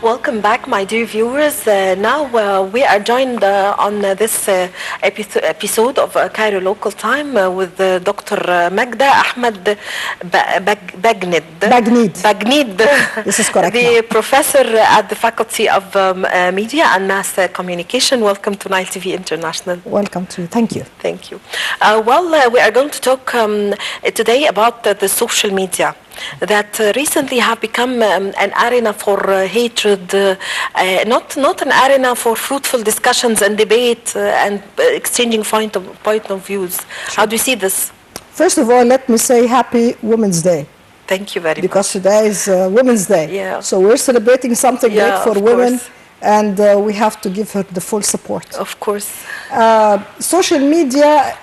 Welcome back, my dear viewers. Now we are joined on this episode of Cairo Local Time with Dr. Magda Ahmed Bagnid. Bagnid. This is correct. The professor at the Faculty of Media and Mass Communication. Welcome to Nile TV International. Welcome to you. Thank you. Thank you. We are going to talk today about the social media that recently have become an arena for hatred, not an arena for fruitful discussions and debate and exchanging point of views. Sure. How do you see this? First of all, let me say Happy Women's Day. Thank you very much. Because today is Women's Day. Yeah. So we're celebrating something great for women. Course. And we have to give her the full support. Of course. Social media,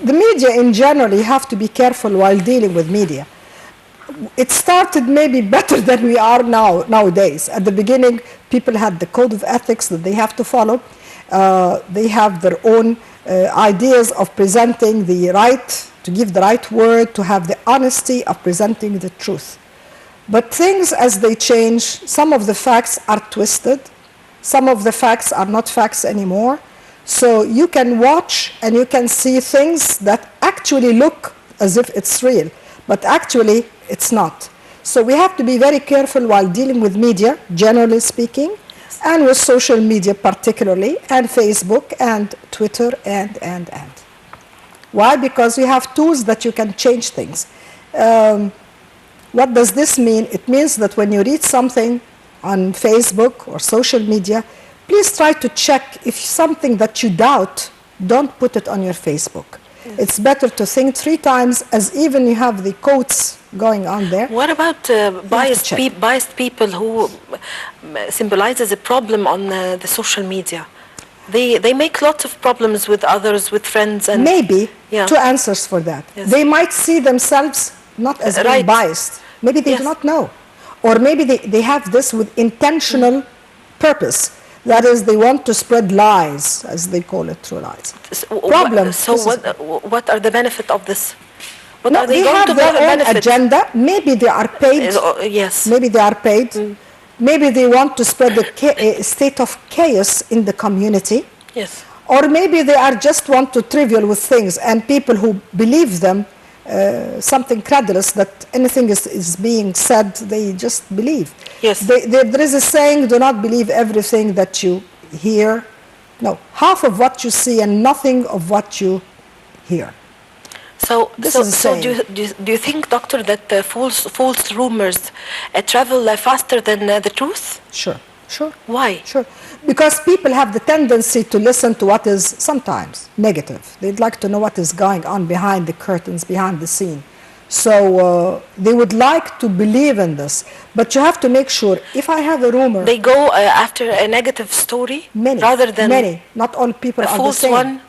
the media in general, you have to be careful while dealing with media. It started maybe better than we are nowadays. At the beginning, people had the code of ethics that they have to follow. They have their own ideas of presenting the right, to give the right word, to have the honesty of presenting the truth. But things, as they change, some of the facts are twisted. Some of the facts are not facts anymore. So you can watch and you can see things that actually look as if it's real, but actually it's not. So we have to be very careful while dealing with media, generally speaking, yes, and with social media particularly, and Facebook and Twitter and. Why? Because you have tools that you can change things. What does this mean? It means that when you read something on Facebook or social media, please try to check if something that you doubt, don't put it on your Facebook. Yes. It's better to think 3 times, as even you have the quotes going on there. What about biased people who symbolizes a problem on the social media? They make lots of problems with others, with friends. And maybe 2 answers for that. Yes. They might see themselves not as being biased. Maybe they do not know. Or maybe they have this with intentional purpose. That is, they want to spread lies, as they call it, true lies. What are the benefits of this? What are they going to their own agenda. Maybe they are paid. Yes. Maybe they are paid. Maybe they want to spread a state of chaos in the community. Yes. Or maybe they are just want to trivial with things, and people who believe them, something credulous that anything is being said, they just believe. Yes. There is a saying, do not believe everything that you hear. No, half of what you see and nothing of what you hear. So do you think, Doctor, that false rumors travel faster than the truth? Sure. Why? Sure. Because people have the tendency to listen to what is sometimes negative. They'd like to know what is going on behind the curtains, behind the scene. So they would like to believe in this. But you have to make sure, if I have a rumor... They go after a negative story rather than... Many. Not all people are the same. A false one?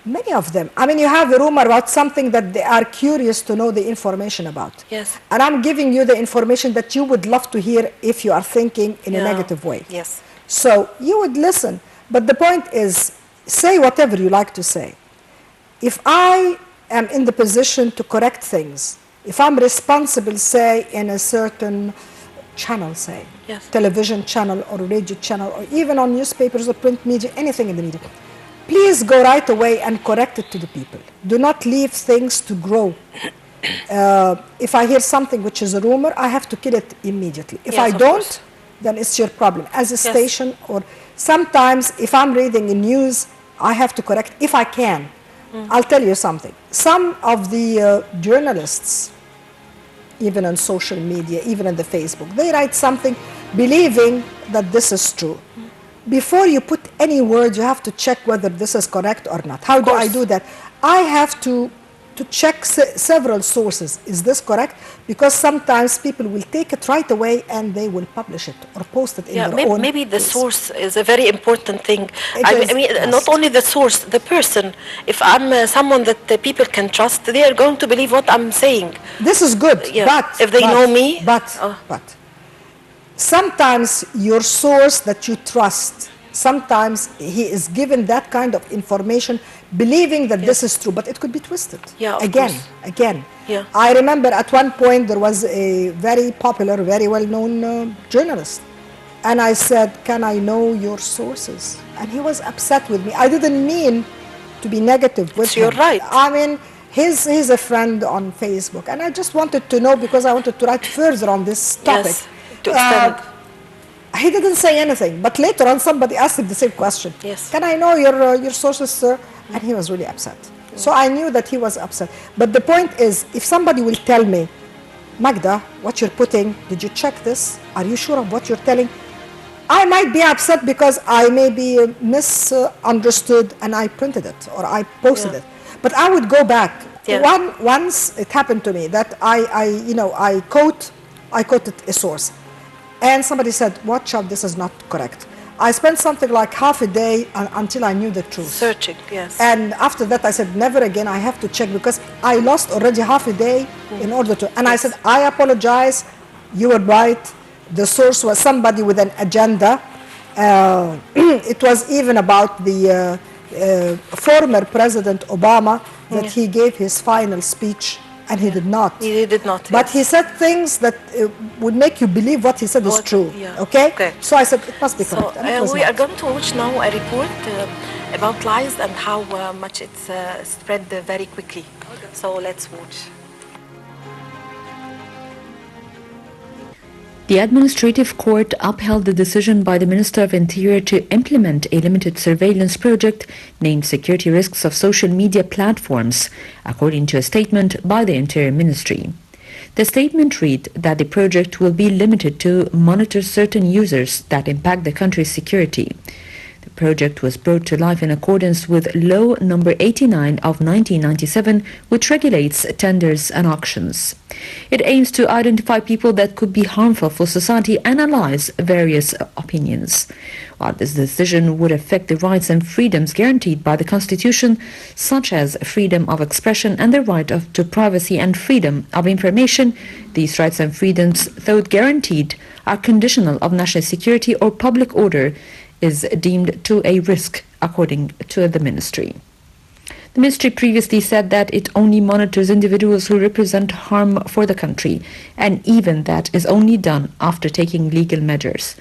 Many of them. I mean, you have a rumor about something that they are curious to know the information about. Yes. And I'm giving you the information that you would love to hear if you are thinking in a negative way. Yes. So you would listen. But the point is, say whatever you like to say. If I am in the position to correct things, if I'm responsible, say, in a certain channel, say, television channel or radio channel, or even on newspapers or print media, anything in the media, please go right away and correct it to the people. Do not leave things to grow. If I hear something which is a rumor, I have to kill it immediately. If I don't, then it's your problem. As a station, or sometimes if I'm reading in news, I have to correct, if I can. I'll tell you something. Some of the journalists, even on social media, even on the Facebook, they write something believing that this is true. Before you put any word, you have to check whether this is correct or not. How do I do that? I have to check several sources. Is this correct? Because sometimes people will take it right away and they will publish it or post it in their own. Maybe the source is a very important thing. I mean, not only the source, the person. If I'm someone that the people can trust, they are going to believe what I'm saying. This is good, but if they know me, but sometimes your source that you trust, sometimes he is given that kind of information believing that this is true, but it could be twisted. Again. Yeah. I remember at one point there was a very popular, very well-known journalist. And I said, can I know your sources? And he was upset with me. I didn't mean to be negative with It's him. your right. I mean, he's a friend on Facebook, and I just wanted to know because I wanted to write further on this topic. Yes, to extend. He didn't say anything, but later on somebody asked him the same question. Yes. Can I know your sources, sir? And he was really upset. So I knew that he was upset. But the point is, if somebody will tell me, Magda, what you're putting, did you check this? Are you sure of what you're telling? I might be upset because I may be misunderstood and I printed it or I posted it. But I would go back. Yeah. Once it happened to me that I quoted a source. And somebody said, watch out, this is not correct. I spent something like half a day until I knew the truth. Searching, yes. And after that, I said, never again, I have to check because I lost already half a day in order to. And I said, I apologize. You were right. The source was somebody with an agenda. It was even about the former President Obama that he gave his final speech. And he did not. He did not. But yes. he said things that would make you believe what he said is true. Yeah. Okay? So I said, it must be So correct. And it was we not. are going to watch now a report about lies and how much it's spread very quickly. So let's watch. The Administrative Court upheld the decision by the Minister of Interior to implement a limited surveillance project named Security Risks of Social Media Platforms, according to a statement by the Interior Ministry. The statement read that the project will be limited to monitor certain users that impact the country's security. The project was brought to life in accordance with Law Number 89 of 1997, which regulates tenders and auctions. It aims to identify people that could be harmful for society and analyze various opinions. While this decision would affect the rights and freedoms guaranteed by the Constitution, such as freedom of expression and the right to privacy and freedom of information, these rights and freedoms, though guaranteed, are conditional of national security or public order, is deemed to a risk, according to the ministry. The ministry previously said that it only monitors individuals who represent harm for the country, and even that is only done after taking legal measures.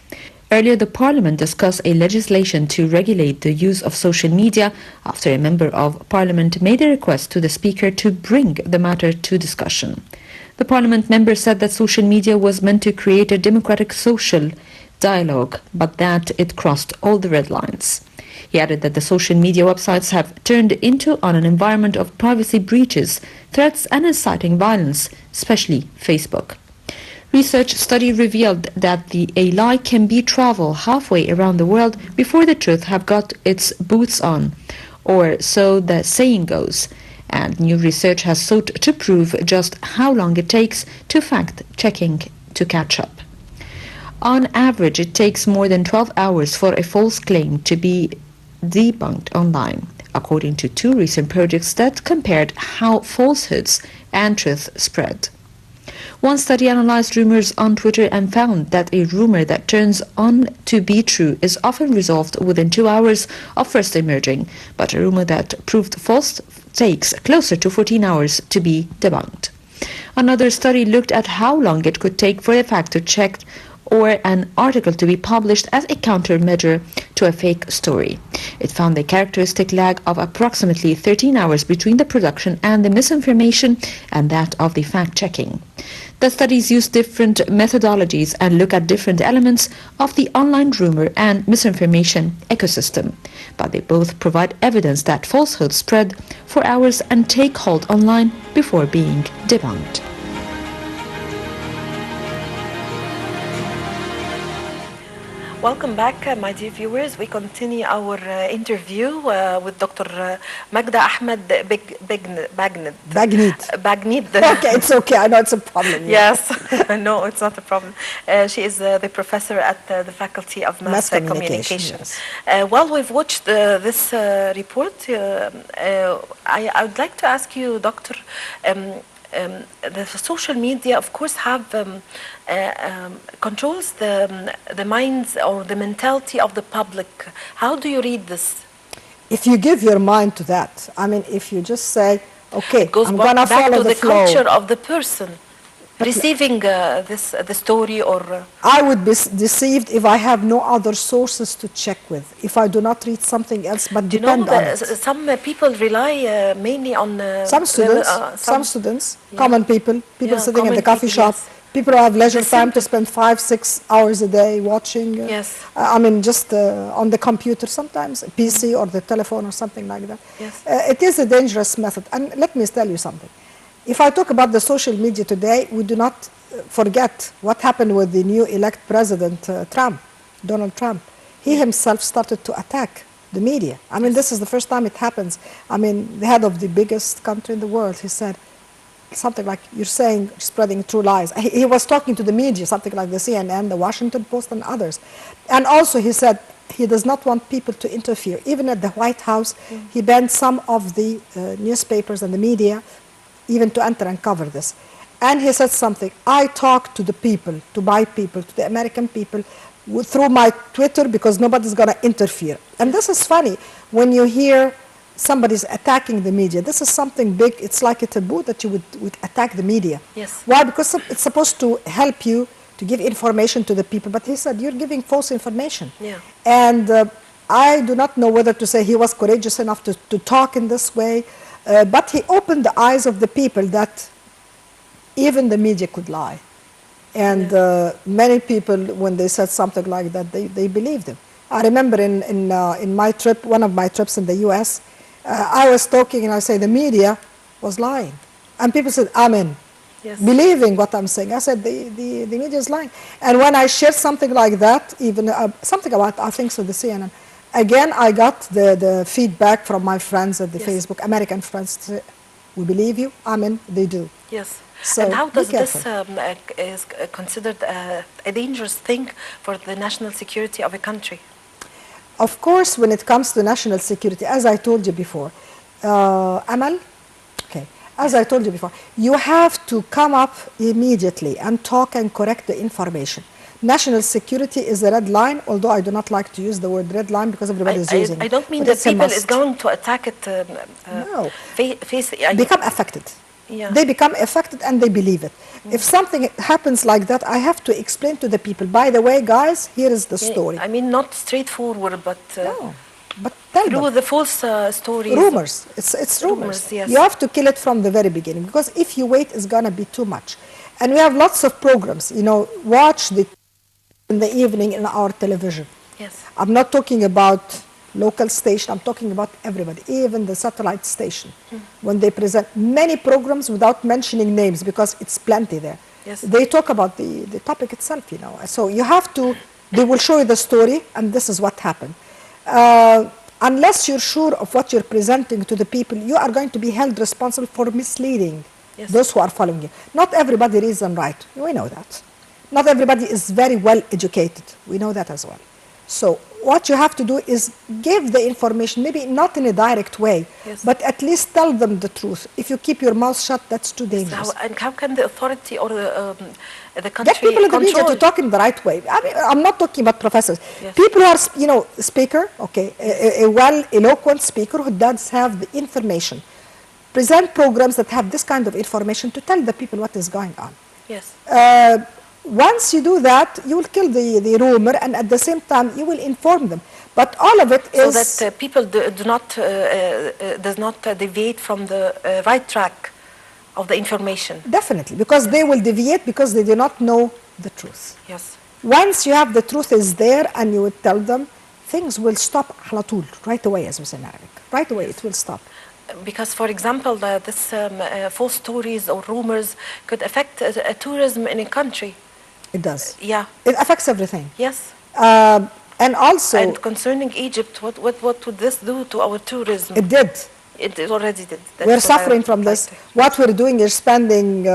Earlier, the Parliament discussed a legislation to regulate the use of social media after a member of Parliament made a request to the Speaker to bring the matter to discussion. The Parliament member said that social media was meant to create a democratic social dialogue, but that it crossed all the red lines. He added that the social media websites have turned into an environment of privacy breaches, threats and inciting violence, especially Facebook. Research study revealed that a lie can be travel halfway around the world before the truth have got its boots on, or so the saying goes. And new research has sought to prove just how long it takes to fact-checking to catch up. On average, it takes more than 12 hours for a false claim to be debunked online, according to two recent projects that compared how falsehoods and truth spread. One study analyzed rumors on Twitter and found that a rumor that turns on to be true is often resolved within 2 hours of first emerging, but a rumor that proved false takes closer to 14 hours to be debunked. Another study looked at how long it could take for a fact to check or an article to be published as a countermeasure to a fake story. It found a characteristic lag of approximately 13 hours between the production and the misinformation and that of the fact-checking. The studies use different methodologies and look at different elements of the online rumor and misinformation ecosystem, but they both provide evidence that falsehoods spread for hours and take hold online before being debunked. Welcome back, my dear viewers. We continue our interview with Dr. Magda Ahmed Bagnid. Okay, it's okay. I know it's a problem. Yes, no, it's not a problem. She is the professor at the Faculty of Mass Communication. Yes. While we've watched this report, I would like to ask you, Doctor, the social media, of course, have controls the minds or the mentality of the public. How do you read this? If you give your mind to that, I mean, if you just say, okay, It goes I'm going to back follow to the the flow. culture of the person. receiving the story or I would be deceived if I have no other sources to check with, if I do not read something else but you know depend on it. some people rely mainly on Some students, common people Yeah, sitting in the common coffee people, shop, yes. people who have leisure The time to simple- spend 5-6 hours a day watching. Yes. I mean, just on the computer sometimes, PC or the telephone or something like that. Yes. It is a dangerous method. And let me tell you something. If I talk about the social media today, we do not forget what happened with the new elect president, Donald Trump. He himself started to attack the media. I mean, this is the first time it happens. I mean, the head of the biggest country in the world, he said something like, you're saying, spreading true lies. He was talking to the media, something like the CNN, the Washington Post, and others. And also he said he does not want people to interfere. Even at the White House, he banned some of the newspapers and the media even to enter and cover this. And he said something, I talk to the people, to my people, to the American people, through my Twitter because nobody's going to interfere. And this is funny, when you hear somebody's attacking the media, this is something big, it's like a taboo that you would attack the media. Yes. Why? Because it's supposed to help you to give information to the people, but he said, you're giving false information. Yeah. And I do not know whether to say he was courageous enough to talk in this way, but he opened the eyes of the people that even the media could lie. And many people, when they said something like that, they believed him. I remember in my trip, one of my trips in the US, I was talking and I say the media was lying. And people said, amen. Yes. Believing what I'm saying. I said, the media is lying. And when I shared something like that, even something about, I think so, the CNN, again, I got the feedback from my friends at the Facebook, American friends, to say, we believe you, amen, they do. Yes. So and how be does this careful. is considered a dangerous thing for the national security of a country? Of course, when it comes to national security, as I told you before, Amal, okay, as I told you before, you have to come up immediately and talk and correct the information. National security is a red line, although I do not like to use the word red line because everybody is using it. I don't mean but that it's a people is must. going to attack it. No. Become affected. Yeah. They become affected and they believe it. If something happens like that, I have to explain to the people, by the way, guys, here is the story. I mean, not straightforward, but No, but tell through them. the false stories. Rumors. It's rumors. Rumors, yes. You have to kill it from the very beginning because if you wait, it's going to be too much. And we have lots of programs. You know, watch in the evening in our television. Yes. I'm not talking about local station, I'm talking about everybody, even the satellite station. When they present many programs without mentioning names because it's plenty there. Yes. They talk about the topic itself, you know. So you have to, they will show you the story and this is what happened. Unless you're sure of what you're presenting to the people, you are going to be held responsible for misleading those who are following you. Not everybody reads and writes. We know that. Not everybody is very well educated. We know that as well. So what you have to do is give the information, maybe not in a direct way, but at least tell them the truth. If you keep your mouth shut, that's too dangerous. How can the authority or the country Get people in the media control? to talk in the right way. I mean, I'm not talking about professors. Yes. People who are, you know, speaker, okay, a well-eloquent speaker who does have the information. Present programs that have this kind of information to tell the people what is going on. Yes. Once you do that, you will kill the rumor, and at the same time, you will inform them. But all of it is so that people does not deviate from the right track of the information. Definitely, because they will deviate because they do not know the truth. Yes. Once you have the truth is there, and you would tell them, things will stop على طول, right away, as we say in Arabic. Right away, it will stop. Because, for example, this false stories or rumors could affect tourism in a country. It does. Yeah. It affects everything. Yes. And also, And concerning Egypt, what would this do to our tourism? it did. It already did. That's We're what I suffering would from like this. to- What we're doing is spending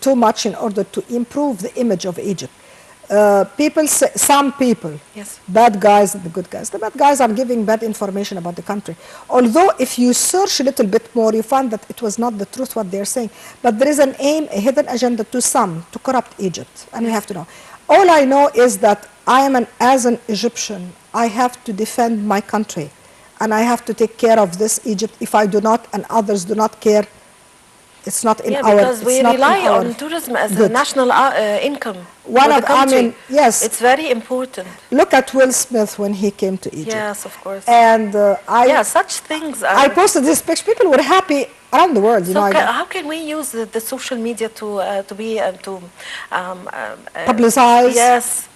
too much in order to improve the image of Egypt. People say, some people, Yes. bad guys and the good guys. The bad guys are giving bad information about the country. Although if you search a little bit more, you find that it was not the truth what they're saying. But there is an aim, a hidden agenda to some, to corrupt Egypt. And we have to know. All I know is that as an Egyptian, I have to defend my country. And I have to take care of this Egypt. If I do not and others do not care, It's not in Yeah, our. because we It's not in rely our on tourism as a good. national income One for of, the country. I mean, yes. It's very important. Look at Will Smith when he came to Egypt. Yes, of course. And Yeah, such things are. I posted this picture. People were happy around the world. You So know, how can we use the social media to be publicize, yes,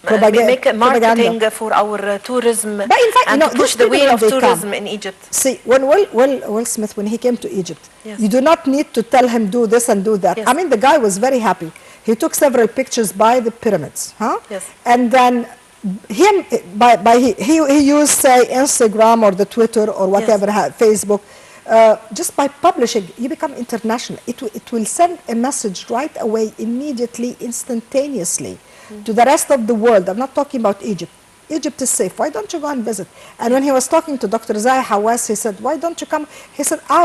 make marketing for our tourism But in fact, and you know, to push these the people wheel when of they tourism come, in Egypt. See, when Will Smith, when he came to Egypt, Yes. you do not need to tell him do this and do that. Yes. I mean, the guy was very happy. He took several pictures by the pyramids, huh? Yes. And then he used, say, Instagram or the Twitter or whatever, Facebook. Just by publishing, you become international. It will send a message right away, immediately, instantaneously, to the rest of the world. I'm not talking about Egypt. Egypt is safe. Why don't you go and visit? And when he was talking to Dr. Zai Hawass, he said, why don't you come? He said, I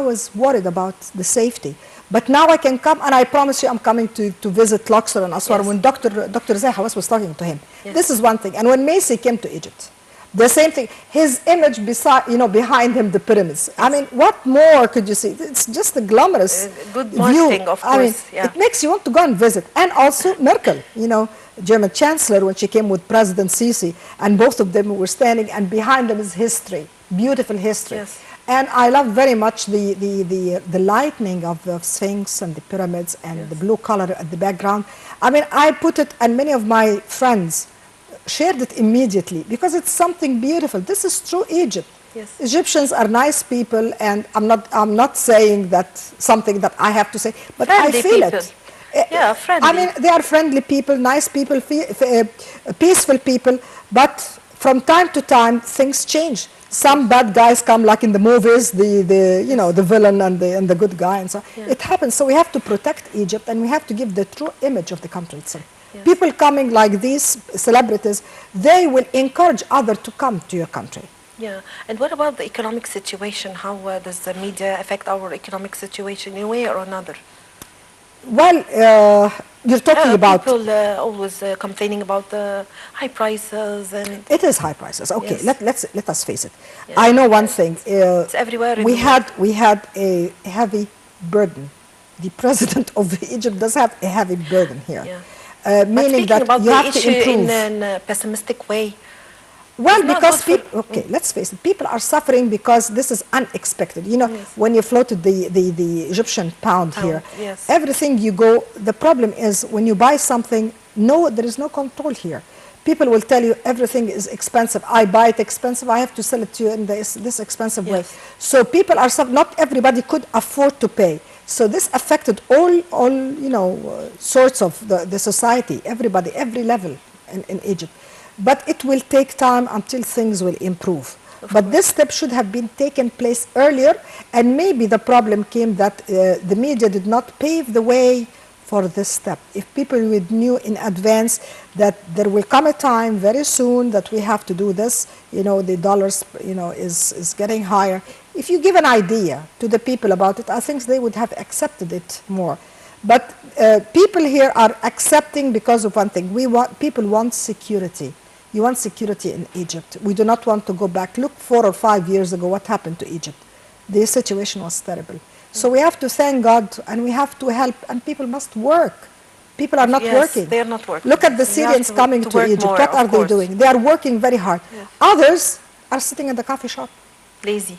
was worried about the safety. But now I can come, and I promise you I'm coming to visit Luxor and Aswan. Yes. When Dr. Zai Hawass was talking to him. Yes. This is one thing. And when Macy came to Egypt, the same thing. His image beside, behind him, the pyramids. I mean, what more could you see? It's just a glamorous Good marketing, view. of I mean, course, yeah. it makes you want to go and visit. And also Merkel, German Chancellor, when she came with President Sisi, and both of them were standing, and behind them is history, beautiful history. Yes. And I love very much the lightning of the Sphinx and the pyramids and the blue color at the background. I mean, I put it, and many of my friends shared it immediately because it's something beautiful. This is true Egypt. Yes. Egyptians are nice people, and I'm not saying that something that I have to say, but Friendly I feel people. it. Yeah, friendly. I mean, they are friendly people, nice people, peaceful people, but from time to time things change. Some bad guys come, like in the movies, the villain and the good guy, and so it happens. So we have to protect Egypt, and we have to give the true image of the country itself. Yes. People coming like these celebrities, they will encourage others to come to your country. Yeah, and what about the economic situation? How does the media affect our economic situation in a way or another? Well, you're talking about... People always complaining about the high prices and... It is high prices. Okay, Yes. let us face it. Yes. I know one thing. It's everywhere. in We the world. had a heavy burden. The president of Egypt does have a heavy burden here. Yeah. Meaning but speaking that about you the have to issue improve. in a pessimistic way. Well, It's not because good for- people, okay, let's face it, people are suffering because this is unexpected. You know, Yes. when you floated the Egyptian pound here, yes. everything you go, the problem is when you buy something, there is no control here. People will tell you everything is expensive. I buy it expensive, I have to sell it to you in this expensive way. Yes. So people are, not everybody could afford to pay. So this affected all sorts of the society, everybody, every level in Egypt. But it will take time until things will improve. But this step should have been taken place earlier, and maybe the problem came that the media did not pave the way for this step. If people would knew in advance that there will come a time very soon that we have to do this, the dollars, is getting higher. If you give an idea to the people about it, I think they would have accepted it more. But people here are accepting because of one thing. People want security. You want security in Egypt. We do not want to go back. Look, 4 or 5 years ago, what happened to Egypt? The situation was terrible. So we have to thank God, and we have to help, and people must work. People are not working. They are not working. Look at the We have Syrians coming to work Egypt. more, What of are they course. doing? They are working very hard. Others are sitting in the coffee shop. Lazy.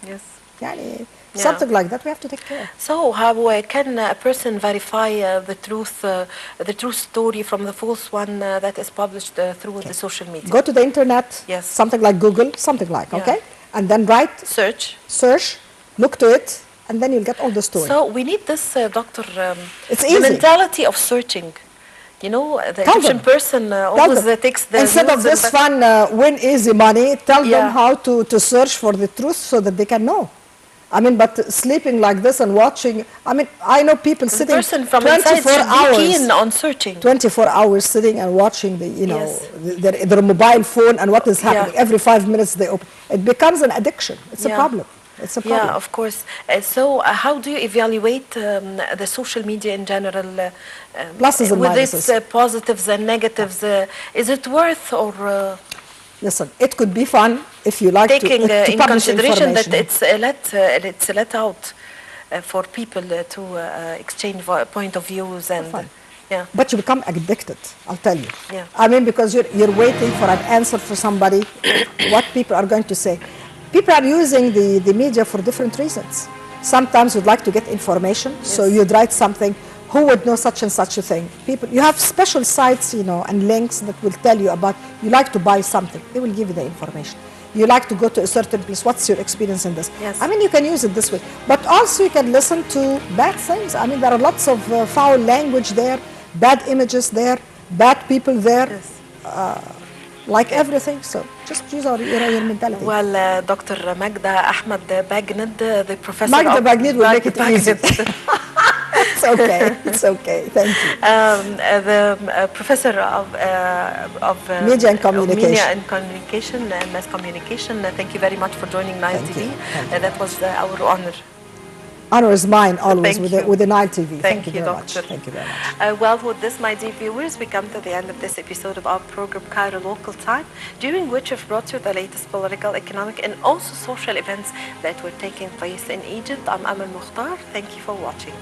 Yes. Yani, Yeah. something like that we have to take care of. So how can a person verify the true story from the false one that is published through the social media? Go to the internet, Yes. something like Google, something like, Yeah. okay? And then write, search, look to it, and then you'll get all the story. So we need this, Doctor, It's the easy. mentality of searching. The Tell Egyptian them. person always takes the Instead of news this and fun win easy money, tell them Yeah. how to search for the truth so that they can know. I mean, but sleeping like this and watching, I mean, I know people the sitting person from inside 24 should be hours. keen on searching. 24 hours sitting and watching Yes. their mobile phone and what is happening. Yeah. Every 5 minutes they open. It becomes an addiction. It's a Yeah. problem. It's a problem. Yeah, of course. So how do you evaluate the social media in general? Pluses and with minuses. its positives and negatives, is it worth or Listen, it could be fun if you like taking to in publish consideration that information. it's let out? for people to exchange point of views and Fine. yeah. But you become addicted, I'll tell you. Yeah. I mean, because you're waiting for an answer for somebody, what people are going to say. People are using the media for different reasons. Sometimes you'd like to get information, so Yes. you'd write something, who would know such and such a thing? People, you have special sites, you know, and links that will tell you about, you like to buy something, they will give you the information. You like to go to a certain place, what's your experience in this? Yes. I mean, you can use it this way. But also you can listen to bad things. I mean, there are lots of foul language there, bad images there, bad people there, Yes. like everything. So just use your mentality. Well, Dr. Magda Ahmed Bagnid, the professor Magda of Bagnid will make it easy. Bagnid. It's okay. It's okay. Thank you. The professor of Media and Communication. Media and Communication, Mass Communication. Thank you very much for joining Nile Thank TV. you. Thank you. That was our honor. Honor is mine always Thank with you. the Nile TV. Thank you you, very Doctor. much. Thank you very much. Well, with this, my dear viewers, we come to the end of this episode of our program, Cairo Local Time, during which we've brought you the latest political, economic, and also social events that were taking place in Egypt. I'm Amal Mukhtar. Thank you for watching.